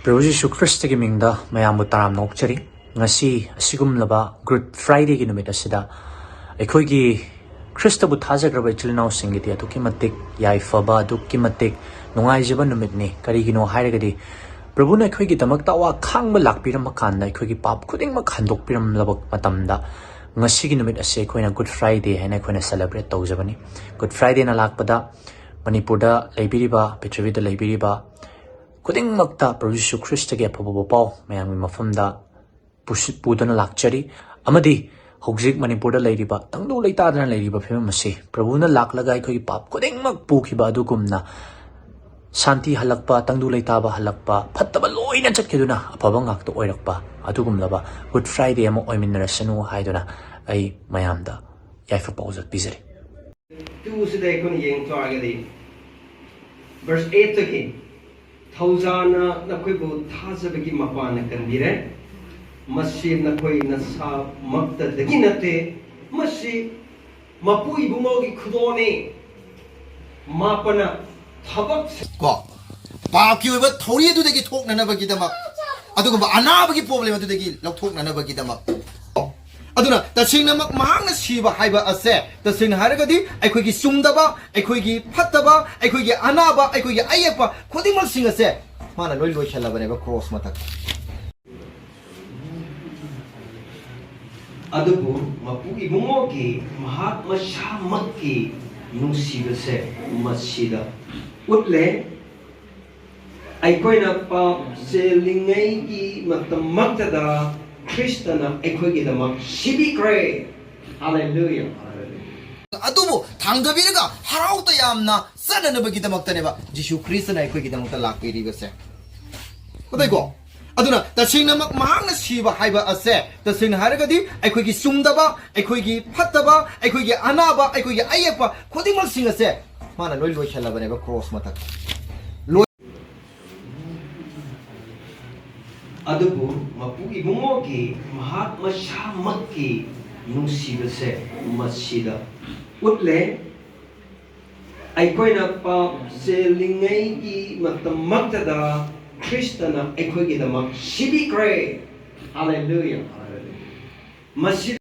Pravuji Krista ki mingda mayamu taram nokchari ngasi asigumlaba Good Friday ki numit asida ekhoi gi Krista bu thajagraba chilnaw singiti atuki matik yaifaba aduki matik nungaijaba numit ni karigino hairagadi Prabhuna ekhoi gi damakta wa khangba lakpiram makanda ekhoi gi pap khuding ma khandokpiram labak matamda ngasi gi numit ase ekhoina Good Friday haina ekhoina celebrate tawjabani Good Friday na lakpada Manipurda leibiriba Petrivida leibiriba Kuding magta Pravuji Krista ki apababa pau mayami mafamda pudana lakchari amadi hojik Manipurda leiriba tangdu leitadana leiriba phema masi Prabhuna laklaga ekhoi gi pap kuding mag pukiba adugumna Santi halakpa tangdu leitaba halakpa phattaba loina chatkiduna afaba ngakto oirakpa adugumlaba Good Friday ama oiminarasanu haiduna ai mayamda yaifa pauzat bizari Tuesday kun yeng twagadi verse 8 again Thaujana nakoi bu thajabagi mapana kanbire masi nakoi nasa makta dagi nate masi mapui bungogi khudone mapana thabak ko paaki oiba thori adu degi thok nana bagi dama adu ko ana bagi problem adu degi lok thok nana bagi dama aduna tasingna mak mahangna siba haiba ase tasingna haragadi aikoi gi sumdaba aikoi gi phattaba aikoi gi anaba aikoi gi ayapa khodimal sing ase mana loi loi khala bane ba cross matak adubu mapugi bungogi mahatma shamakki nungsibase masida utle aikoina pa selingai gi matamaktada Kristana ekhoi dama sibikre hallelujah adubu thangdabiraga harauta yamna sanana bagi damaktaneba Jisu Kristna ekhoi gi damakta lakpiri base kodai ko aduna tasingna mak mahangna siba haiba ase tasingna haragadi ekhoi gi sumdaba ekhoi gi phattaba ekhoi gi anaba ekhoi gi ayapa khodimal sing ase mana loi loi khala bane ba cross matak adubu mapugi bungogi mahatma shamakki nungsibase masida utle aikoina pa selingai gi matamaktada Kristana ekhoi dama sibikre hallelujah masida